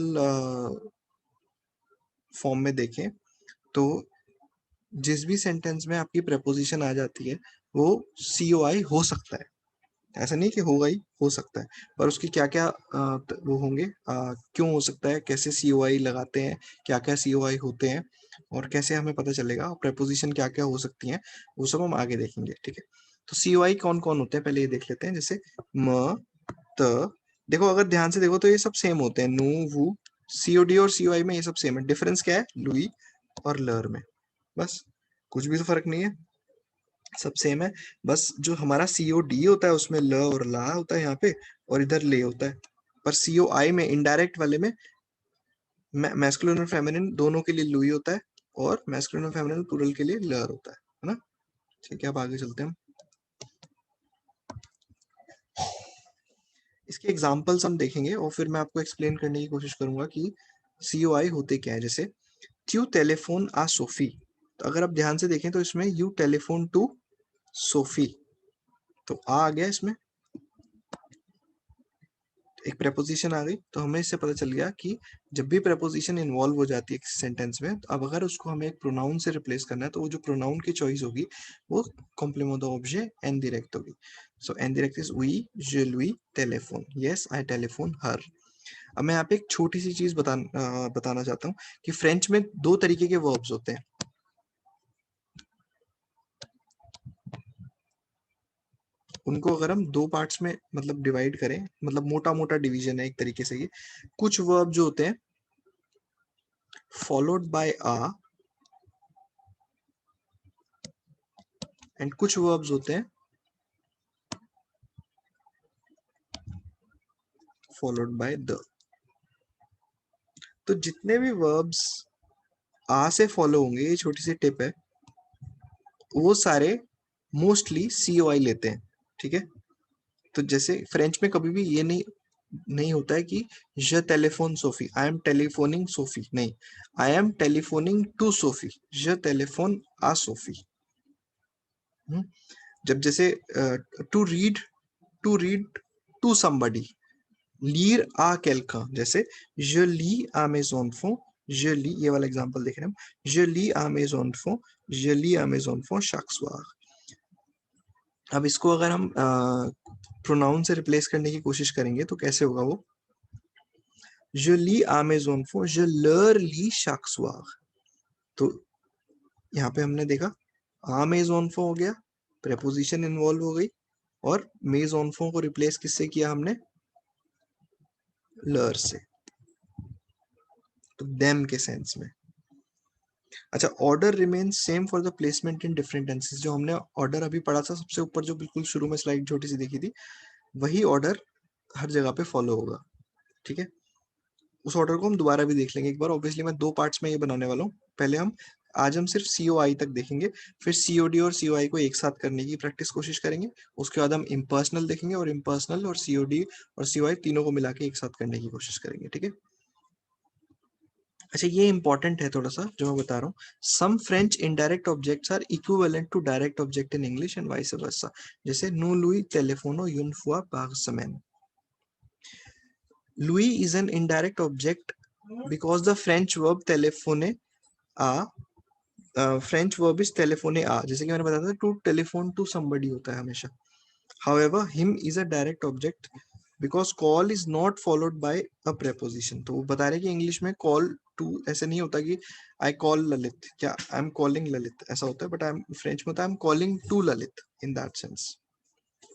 फॉर्म में देखें तो जिस भी सेंटेंस में आपकी प्रेपोजिशन आ जाती है वो COI हो सकता है। ऐसा नहीं कि होगा ही, हो सकता है। पर उसकी क्या क्या वो होंगे, क्यों हो सकता है, कैसे COI लगाते हैं, क्या क्या COI होते हैं और कैसे हमें पता चलेगा, प्रेपोजिशन क्या क्या हो सकती हैं, वो सब हम आगे देखेंगे, ठीक है। तो COI कौन कौन होते हैं पहले ये देख लेते हैं। जैसे म, त, देखो अगर ध्यान से देखो तो ये सब सेम होते हैं, नु, वू, COD और COI में ये सब सेम है। डिफरेंस क्या है? लुई और लर में, बस। कुछ भी तो फर्क नहीं है, सब सेम है। बस जो हमारा COD होता है उसमें ल और ला होता है यहाँ पे, और इधर ले होता है। पर COI में, इनडायरेक्ट वाले में, मैस्कुलिन और फेमिनिन दोनों के लिए लुई होता है और मैस्कुलिन और फेमिनिन प्लूरल के लिए लर होता है ना। ठीक है, अब आगे चलते हैं हम। इसके एग्जाम्पल्स हम देखेंगे और फिर मैं आपको एक्सप्लेन करने की कोशिश करूंगा कि COI होते क्या है। जैसे यू टेलीफोन आ सोफी, तो अगर आप ध्यान से देखें तो इसमें यू टेलीफोन टू सोफी, तो आ गया इसमें, एक प्रेपोजिशन आ गई। तो हमें इससे पता चल गया कि जब भी प्रेपोजिशन इन्वॉल्व हो जाती है किसी सेंटेंस में, तो अब अगर उसको हमें एक प्रोनाउन से रिप्लेस करना है तो वो जो प्रोनाउन की चॉइस होगी वो कॉम्प्लीमेंट द ऑब्जेक्ट इंडिरेक्ट होगी। सो इंडिरेक्ट इज वी, जे, लुई टेलीफोन, यस आई टेलीफोन हर। अब मैं यहाँ पे एक छोटी सी चीज बताना चाहता हूँ कि फ्रेंच में दो तरीके के वर्ब्स होते हैं। उनको अगर हम दो पार्ट्स में मतलब डिवाइड करें, मतलब मोटा मोटा डिवीजन है एक तरीके से ये। कुछ वर्ब जो होते हैं फॉलोड बाय आ, एंड कुछ वर्ब्स होते हैं फॉलोड बाय द। तो जितने भी वर्ब्स आ से फॉलो होंगे, ये छोटी सी टिप है, वो सारे मोस्टली COI लेते हैं, ठीक है। तो जैसे फ्रेंच में कभी भी ये नहीं नहीं होता है कि je टेलीफोन Sophie, I am telephoning Sophie, नहीं, I am telephoning to Sophie, je टेलीफोन आ सोफी। जब जैसे to read to somebody, lire à quelqu'un, जैसे je lis à mes enfants, je lis, ये वाला एग्जांपल देख रहे हैं हम, je lis à mes enfants, je lis à mes enfants chaque soir। अब इसको अगर हम प्रोनाउन से रिप्लेस करने की कोशिश करेंगे तो कैसे होगा वो? je lis à mes enfants, je leur lis chaque soir। तो यहाँ पे हमने देखा à mes enfants हो गया, प्रेपोजिशन इन्वॉल्व हो गई, और mes enfants को रिप्लेस किससे किया हमने? लर से, तो देम के सेंस में। अच्छा, order remains same for the placement in different tenses. जो हमने ऑर्डर अभी पढ़ा था सबसे ऊपर, जो बिल्कुल शुरू में स्लाइड छोटी सी देखी थी, वही ऑर्डर हर जगह पे फॉलो होगा, ठीक है। उस ऑर्डर को हम दोबारा भी देख लेंगे एक बार। ऑब्वियसली मैं दो पार्ट्स में ये बनाने वाला हूँ। पहले हम आज हम सिर्फ COI तक देखेंगे, फिर COD और COI को एक साथ करने की प्रैक्टिस कोशिश करेंगे। उसके बाद हम इम्पर्सनल देखेंगे और इम्पर्सनल और COD और COI तीनों को मिला के एक साथ करने की कोशिश करेंगे, ठीक है। अच्छा, ये इंपॉर्टेंट है थोड़ा सा जो मैं बता रहा हूँ। Some French indirect objects are equivalent to direct object in English and vice versa. जैसे नो लुई टेलीफोनो यून फुआ पाग समेन। लुई is an indirect object because the French verb टेलीफोने आ, फ्रेंच वर्ब इज टेलीफोने आ, जैसे कि मैंने बताया था, टू टेलीफोन टू समबडी होता है हमेशा। However, him is a direct object because call is not followed by a preposition। तो वो बता रहे कि इंग्लिश में call to ऐसे नहीं होता कि I call ललित, क्या I am calling ललित ऐसा होता है, बट आई एम फ्रेंच में होता है I am calling to Lalit in that sense।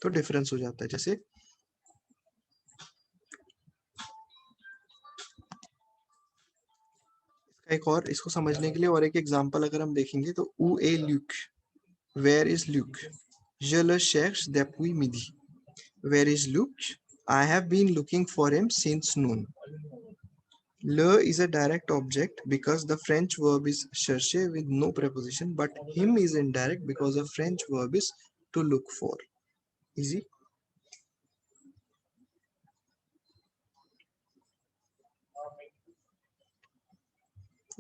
तो डिफरेंस हो जाता है। जैसे एक और इसको समझने के लिए और एक एग्जांपल अगर हम देखेंगे तो où est Luc, where is Luc, je le cherche depuis midi, where is Luc, I have been looking for him since noon। Le is a direct object because the French verb is chercher with no preposition, but him is indirect because the French verb is to look for। Easy।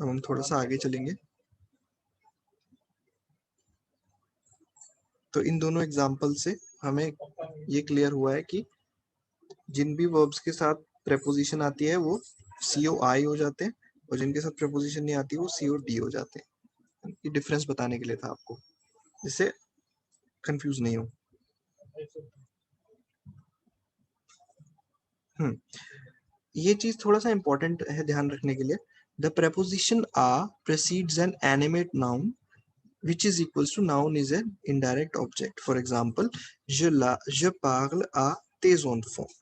अब हम थोड़ा सा आगे चलेंगे तो इन दोनों एग्जाम्पल से हमें ये क्लियर हुआ है कि जिन भी वर्ब्स के साथ प्रेपोजिशन आती है वो COI हो जाते हैं और जिनके साथ प्रेपोजिशन नहीं आती वो COD हो जाते हैं। ये डिफरेंस बताने के लिए था आपको, जिससे कंफ्यूज नहीं हो। ये चीज थोड़ा सा इंपॉर्टेंट है ध्यान रखने के लिए। द प्रेपोजिशन आ precedes an animate noun which is equals to noun is an indirect object। For example, je parle à tes enfants।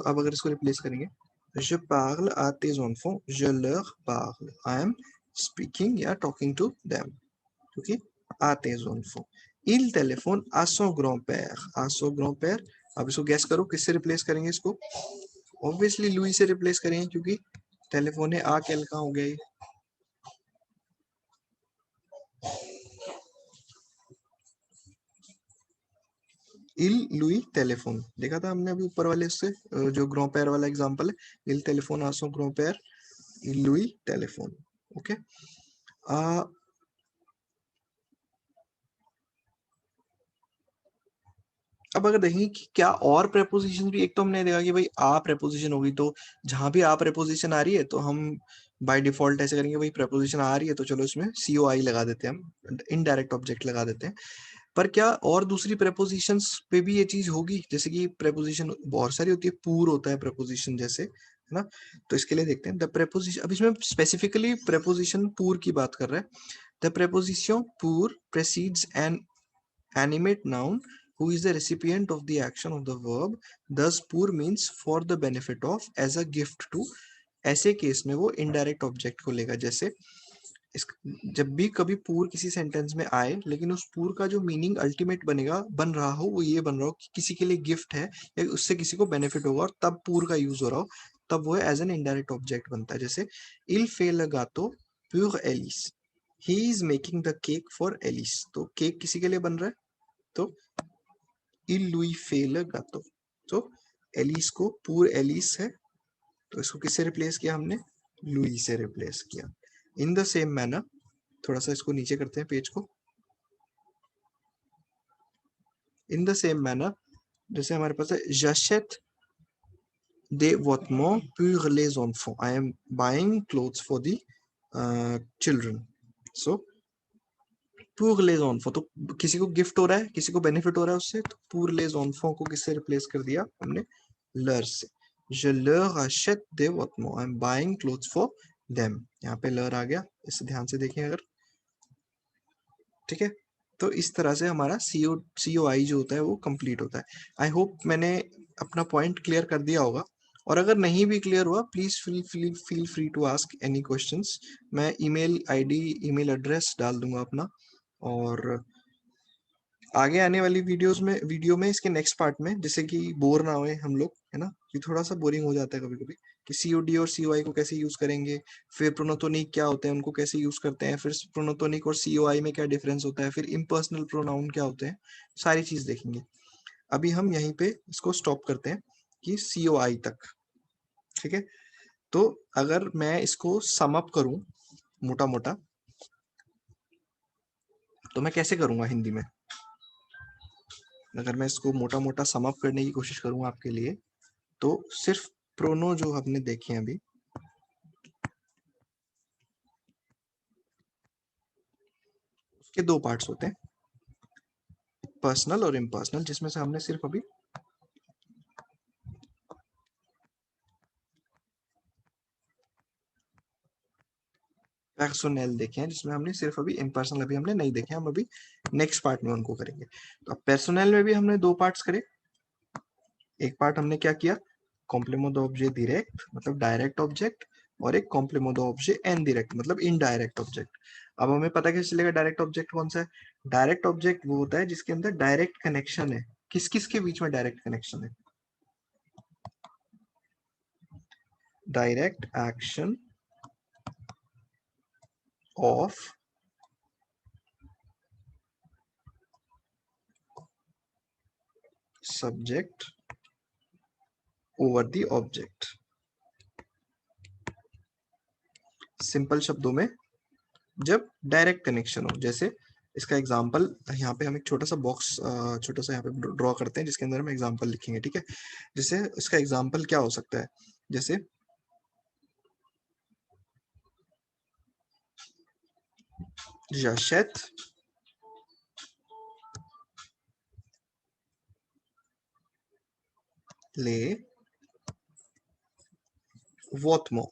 अब अगर इसको रिप्लेस करेंगे, je parle à tes enfants, je leur parle, I am speaking या talking to them, क्योंकि à tes enfants। il téléphone à son grand-père, à son grand-père। अब इसको गैस करो किससे रिप्लेस करेंगे इसको, ऑब्वियसली लुई से रिप्लेस करेंगे क्योंकि टेलीफोन है, आ कैल कहाँ हो गया, इल लुई टेलीफोन देखा था हमने अभी ऊपर वाले से, जो ग्रोपेयर वाला एग्जांपल है, इल टेलीफोन आसो ग्रोपेयर इल लुई टेलीफोन। ओके। अब अगर देखेंगे कि क्या और प्रेपोजिशन भी, एक तो हमने देखा कि भाई आ प्रेपोजिशन होगी तो जहां भी आ प्रेपोजिशन आ रही है तो हम बाय डिफॉल्ट ऐसे करेंगे, भाई प्रेपोजिशन आ रही है तो चलो इसमें COI लगा देते हैं, हम इनडायरेक्ट ऑब्जेक्ट लगा देते हैं। पर क्या और दूसरी प्रेपोजिशंस पे भी ये चीज होगी, जैसे कि प्रेपोजिशन बहुत सारी होती है, पूर होता है प्रेपोजिशन जैसे, है ना। तो इसके लिए देखते हैं द प्रेपोजिशन, अब इसमें स्पेसिफिकली प्रेपोजिशन पूर की बात कर रहा है। द प्रेपोजिशन पूर precedes an animate noun who is the recipient of the action of the verb, thus poor means for the benefit of, as a gift to। ऐसे केस में वो इनडायरेक्ट ऑब्जेक्ट को लेगा। जैसे इस, जब भी कभी पूर किसी सेंटेंस में आए लेकिन उस पूर का जो मीनिंग अल्टीमेट बन रहा हो वो ये बन रहा हो कि किसी के लिए गिफ्ट है या उससे किसी को बेनिफिट होगा और तब पूर का यूज हो रहा हो, तब वो एज एन इनडायरेक्ट ऑब्जेक्ट बनता है। जैसे इल फे le gâteau pour Alice, he is making the cake for Alice. तो केक किसी के लिए बन रहा है, तो il lui fait le gâteau। तो एलिस को पूर एलिस है तो इसको किससे रिप्लेस किया हमने, लुई से रिप्लेस किया। इन द सेम मैनर, थोड़ा सा इसको नीचे करते हैं पेज को। इन द सेम मैनर जैसे हमारे पास है j'achète des vêtements pour les enfants, I am buying clothes for the children। so pour les enfants, तो किसी को गिफ्ट हो रहा है, किसी को बेनिफिट हो रहा है उससे, तो pour les enfants को किससे रिप्लेस कर दिया हमने, leur से। je leur achète des vêtements, I am buying clothes for them। यहाँ पे leur आ गया, इसे ध्यान से देखें अगर, ठीक है। तो इस तरह से हमारा COI जो होता है वो कंप्लीट होता है। आई होप मैंने अपना पॉइंट क्लियर कर दिया होगा, और अगर नहीं भी क्लियर हुआ please feel free to ask any questions. मैं ईमेल आईडी ईमेल एड्रेस डाल दूंगा अपना, और आगे आने वाली वीडियो में इसके नेक्स्ट पार्ट में, जिससे कि बोर ना होए हम लोग, है ना, ये थोड़ा सा बोरिंग हो जाता है कभी कभी कि सीओडी और सीओआई को कैसे यूज करेंगे, फिर प्रोनोटोनिक क्या होते हैं, उनको कैसे यूज करते हैं, फिर प्रोनोटोनिक और सीओआई में क्या डिफरेंस होता है, फिर इम्पर्सनल प्रोनाउन क्या होते हैं, सारी चीज देखेंगे। अभी हम यहीं पे इसको स्टॉप करते हैं कि सीओआई तक, ठीक है। तो अगर मैं इसको सम अप करूं मोटा मोटा, तो मैं कैसे करूंगा हिंदी में? अगर मैं इसको मोटा मोटा सम अप करने की कोशिश करूं आपके लिए, तो सिर्फ प्रोनो जो हमने देखे हैं अभी, उसके दो पार्ट्स होते हैं, पर्सनल और इम्पर्सनल, जिसमें से हमने सिर्फ अभी पर्सोनेल देखे हैं, जिसमें हमने सिर्फ अभी इम्पर्सनल अभी हमने नहीं देखे, हम अभी नेक्स्ट पार्ट में उनको करेंगे। तो अब पर्सोनेल में भी हमने दो पार्ट्स करे। एक पार्ट हमने क्या किया, कॉम्प्लीमेंट ऑब्जेक्ट डायरेक्ट मतलब डायरेक्ट ऑब्जेक्ट, और एक कॉम्प्लीमेंट ऑब्जेक्ट इनडायरेक्ट मतलब इनडायरेक्ट ऑब्जेक्ट। अब हमें पता कैसे चलेगा डायरेक्ट ऑब्जेक्ट कौन सा है? डायरेक्ट ऑब्जेक्ट वो होता है जिसके अंदर डायरेक्ट कनेक्शन है। किस किस के बीच में डायरेक्ट कनेक्शन है? Direct action of subject over the object. Simple शब्दों में, जब डायरेक्ट कनेक्शन हो। जैसे इसका एग्जांपल यहाँ पे हम एक छोटा सा बॉक्स छोटा सा यहाँ पे ड्रॉ करते हैं, जिसके अंदर हम एग्जांपल लिखेंगे, ठीक है। जैसे इसका एग्जांपल क्या हो सकता है? जैसे j'achète les vêtements।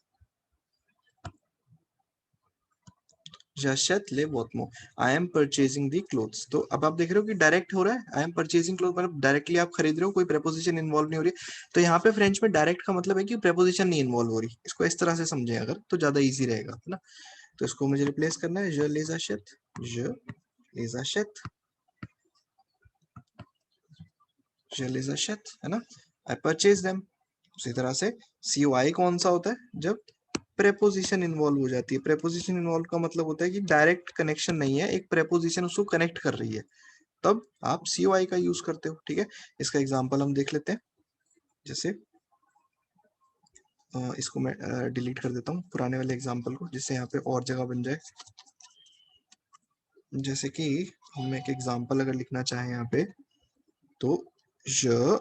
j'achète les vêtements, I am purchasing the clothes. तो अब आप देख रहे हो कि डायरेक्ट हो रहा है, आई एम परचेजिंग क्लोथ मतलब डायरेक्टली आप खरीद रहे हो, कोई प्रेपोजिशन इन्वॉल्व नहीं हो रही। तो यहाँ पे फ्रेंच में डायरेक्ट का मतलब है कि प्रेपोजिशन नहीं इन्वॉल्व हो रही। इसको इस तरह से समझे अगर, तो ज्यादा इजी रहेगा, है ना। तो इसको मुझे रिप्लेस करना है, je les achète, je les achète, je les achète, है ना। I purchase them. उसी तरह से COI कौन सा होता है? जब प्रेपोजिशन इन्वॉल्व हो जाती है। प्रेपोजिशन इन्वॉल्व का मतलब होता है कि डायरेक्ट कनेक्शन नहीं है, एक प्रेपोजिशन उसको कनेक्ट कर रही है, तब आप COI का यूज करते हो, ठीक है। इसका एग्जांपल हम देख लेते हैं। जैसे इसको मैं डिलीट कर देता हूँ पुराने वाले एग्जांपल को, जिससे यहाँ पे और जगह बन जाए। जैसे कि हम एक एग्जांपल अगर लिखना चाहें यहाँ पे, तो ज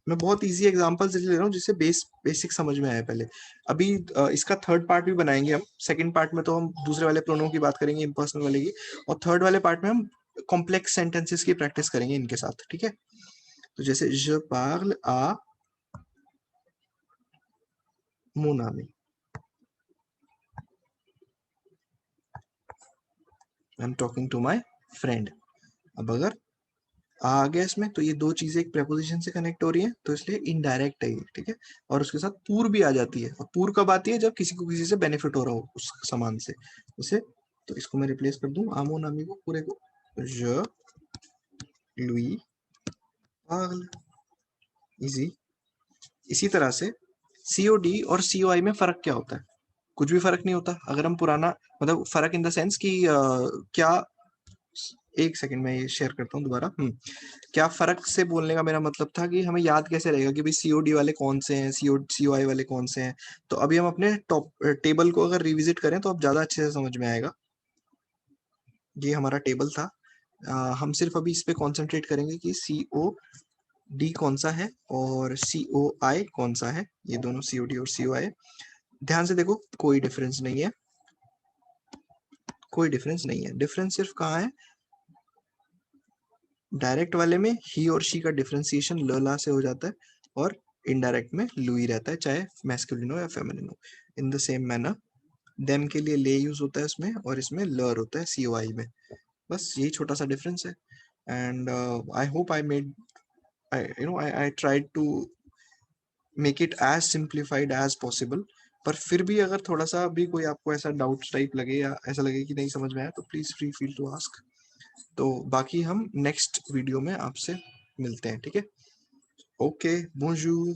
मैं बहुत इजी एग्जांपल ले रहा हूँ जिससे बेसिक समझ में आए पहले। अभी इसका थर्ड पार्ट भी बनाएंगे हम। सेकंड पार्ट में तो हम दूसरे वाले प्रोनो की बात करेंगे, इम्पर्सनल वाले की, और थर्ड वाले पार्ट में हम कॉम्प्लेक्स सेंटेंसेस की प्रैक्टिस करेंगे इनके साथ, ठीक है। तो जैसे je parle à mon ami, I am talking to my friend. अब अगर आ गया इसमें, तो ये दो चीजें एक प्रेपोजिशन से कनेक्ट हो रही हैं, तो इसलिए इनडायरेक्ट है ये, ठीक है। और उसके साथ पूर्व भी आ जाती है, और पूर्व कब आती है? जब किसी को किसी से बेनिफिट हो रहा हो उस सामान से, उसे। तो इसको मैं रिप्लेस कर दूं आमो नामी को पूरे को, je lui parle। इजी। इसी तरह से COD और COI में फर्क क्या होता है? कुछ भी फर्क नहीं होता। अगर हम पुराना मतलब फर्क इन द सेंस कि क्या, एक सेकंड में ये शेयर करता हूँ दोबारा। क्या फर्क से बोलने का मेरा मतलब था कि हमें याद कैसे रहेगा कि भाई COD वाले कौन से हैं, COI वाले कौन से हैं। तो अभी हम अपने टॉप टेबल को अगर रिविजिट करें, तो अब ज्यादा अच्छे से समझ में आएगा। ये हमारा टेबल था। हम सिर्फ अभी इस पे कॉन्सेंट्रेट करेंगे कि COD कौन सा है और COI कौन सा है। ये दोनों COD और COI, ध्यान से देखो, कोई डिफरेंस नहीं है, कोई डिफरेंस नहीं है। डिफरेंस सिर्फ कहाँ है? डायरेक्ट वाले में ही और शी का डिफरेंशिएशन ल ला से हो जाता है, और इनडायरेक्ट में लुई रहता है, चाहे मैस्कुलिन हो या फेमिनिन हो। In the same manner them के लिए ले यूज होता है इसमें, और इसमें लर होता है COI में। बस यही छोटा सा डिफरेंस है। And I hope I made, I tried to make it as simplified as possible. पर फिर भी अगर थोड़ा सा भी कोई आपको ऐसा डाउट टाइप लगे, या ऐसा लगे कि नहीं समझ में आया, तो please free feel to ask. तो बाकी हम नेक्स्ट वीडियो में आपसे मिलते हैं, ठीक है। ओके, बोंजूर।